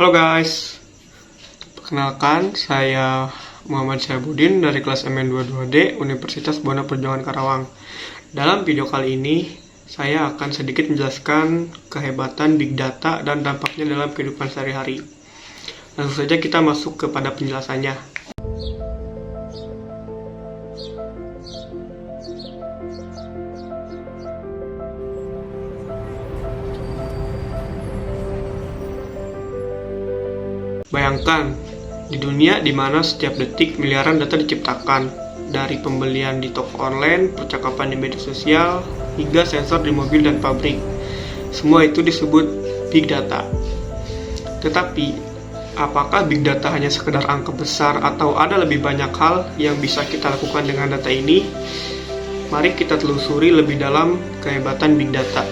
Halo guys, perkenalkan saya Muhammad Syahbudin dari kelas MN22D Universitas Buana Perjuangan Karawang. Dalam video kali ini, saya akan sedikit menjelaskan kehebatan Big Data dan dampaknya dalam kehidupan sehari-hari. Langsung saja kita masuk kepada penjelasannya. Bayangkan, di dunia di mana setiap detik miliaran data diciptakan, dari pembelian di toko online, percakapan di media sosial, hingga sensor di mobil dan pabrik. Semua itu disebut Big Data. Tetapi, apakah Big Data hanya sekedar angka besar atau ada lebih banyak hal yang bisa kita lakukan dengan data ini? Mari kita telusuri lebih dalam kehebatan Big Data.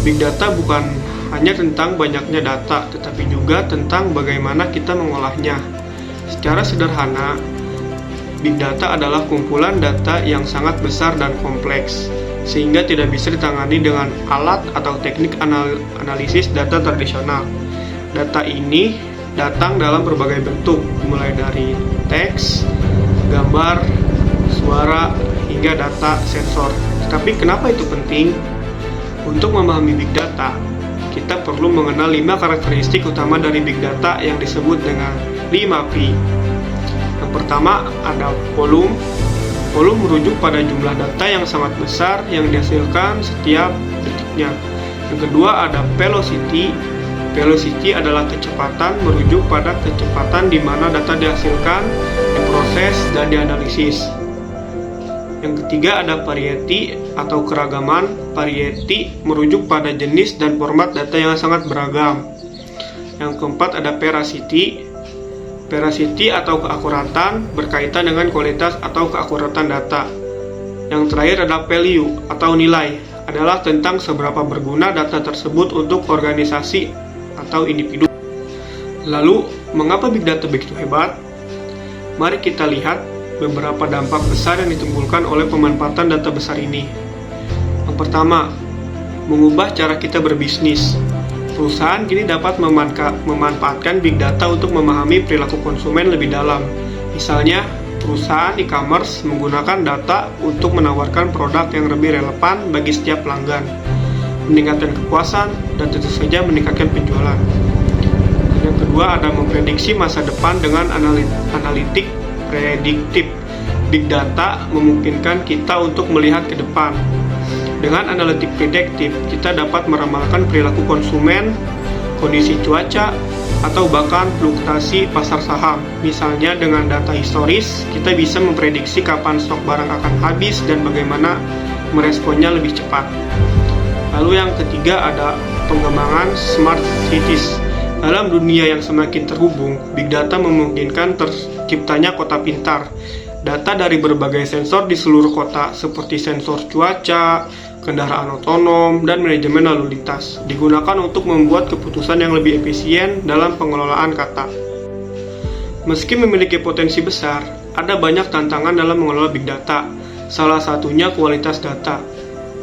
Big Data bukan hanya tentang banyaknya data, tetapi juga tentang bagaimana kita mengolahnya. Secara sederhana, Big Data adalah kumpulan data yang sangat besar dan kompleks, sehingga tidak bisa ditangani dengan alat atau teknik analisis data tradisional. Data ini datang dalam berbagai bentuk, mulai dari teks, gambar, suara, hingga data sensor. Tetapi kenapa itu penting? Untuk memahami Big Data, kita perlu mengenal 5 karakteristik utama dari Big Data yang disebut dengan 5P. Yang pertama ada volume. Volume merujuk pada jumlah data yang sangat besar yang dihasilkan setiap detiknya. Yang kedua ada velocity. Velocity adalah kecepatan, merujuk pada kecepatan di mana data dihasilkan, diproses, dan dianalisis. Yang ketiga ada variety atau keragaman. Variety merujuk pada jenis dan format data yang sangat beragam. Yang keempat ada veracity. Veracity atau keakuratan berkaitan dengan kualitas atau keakuratan data. Yang terakhir ada value atau nilai, adalah tentang seberapa berguna data tersebut untuk organisasi atau individu. Lalu, mengapa Big Data begitu hebat? Mari kita lihat beberapa dampak besar yang ditimbulkan oleh pemanfaatan data besar ini. Yang pertama, mengubah cara kita berbisnis. Perusahaan kini dapat memanfaatkan Big Data untuk memahami perilaku konsumen lebih dalam. Misalnya, perusahaan e-commerce menggunakan data untuk menawarkan produk yang lebih relevan bagi setiap pelanggan, meningkatkan kepuasan, dan tentu saja meningkatkan penjualan. Yang kedua, ada memprediksi masa depan dengan analitik prediktif. Big Data memungkinkan kita untuk melihat ke depan. Dengan analitik prediktif, kita dapat meramalkan perilaku konsumen, kondisi cuaca, atau bahkan fluktuasi pasar saham. Misalnya dengan data historis, kita bisa memprediksi kapan stok barang akan habis dan bagaimana meresponnya lebih cepat. Lalu yang ketiga ada pengembangan smart cities. Dalam dunia yang semakin terhubung, Big Data memungkinkan terciptanya kota pintar. Data dari berbagai sensor di seluruh kota, seperti sensor cuaca, kendaraan otonom, dan manajemen lalu lintas, digunakan untuk membuat keputusan yang lebih efisien dalam pengelolaan kata. Meski memiliki potensi besar, ada banyak tantangan dalam mengelola Big Data. Salah satunya kualitas data.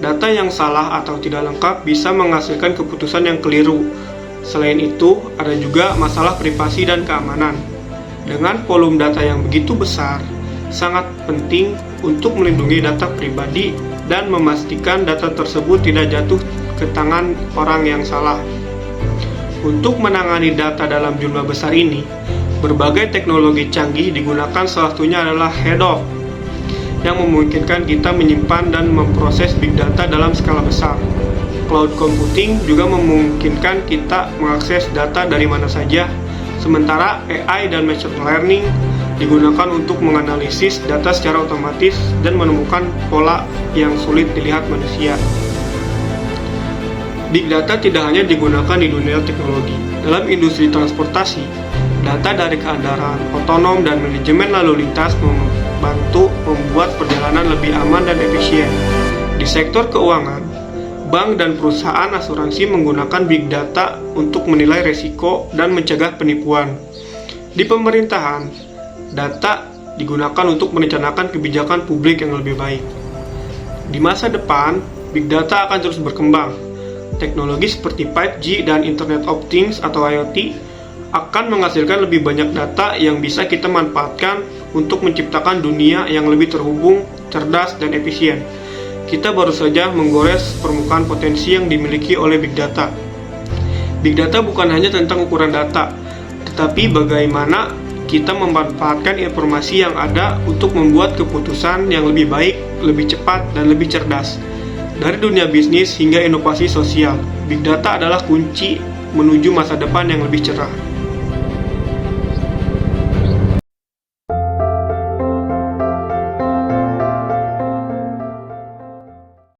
Data yang salah atau tidak lengkap bisa menghasilkan keputusan yang keliru. Selain itu, ada juga masalah privasi dan keamanan. Dengan volume data yang begitu besar, sangat penting untuk melindungi data pribadi dan memastikan data tersebut tidak jatuh ke tangan orang yang salah. Untuk menangani data dalam jumlah besar ini, berbagai teknologi canggih digunakan, salah satunya adalah Hadoop, yang memungkinkan kita menyimpan dan memproses Big Data dalam skala besar. Cloud computing juga memungkinkan kita mengakses data dari mana saja, sementara AI dan machine learning digunakan untuk menganalisis data secara otomatis dan menemukan pola yang sulit dilihat manusia. Big Data tidak hanya digunakan di dunia teknologi. Dalam industri transportasi, data dari kendaraan otonom dan manajemen lalu lintas membantu membuat perjalanan lebih aman dan efisien. Di sektor keuangan, bank dan perusahaan asuransi menggunakan Big Data untuk menilai risiko dan mencegah penipuan. Di pemerintahan, data digunakan untuk merencanakan kebijakan publik yang lebih baik. Di masa depan, Big Data akan terus berkembang. Teknologi seperti 5G dan Internet of Things atau IoT akan menghasilkan lebih banyak data yang bisa kita manfaatkan untuk menciptakan dunia yang lebih terhubung, cerdas, dan efisien. Kita baru saja menggores permukaan potensi yang dimiliki oleh Big Data. Big Data bukan hanya tentang ukuran data, tetapi bagaimana kita memanfaatkan informasi yang ada untuk membuat keputusan yang lebih baik, lebih cepat, dan lebih cerdas. Dari dunia bisnis hingga inovasi sosial, Big Data adalah kunci menuju masa depan yang lebih cerah.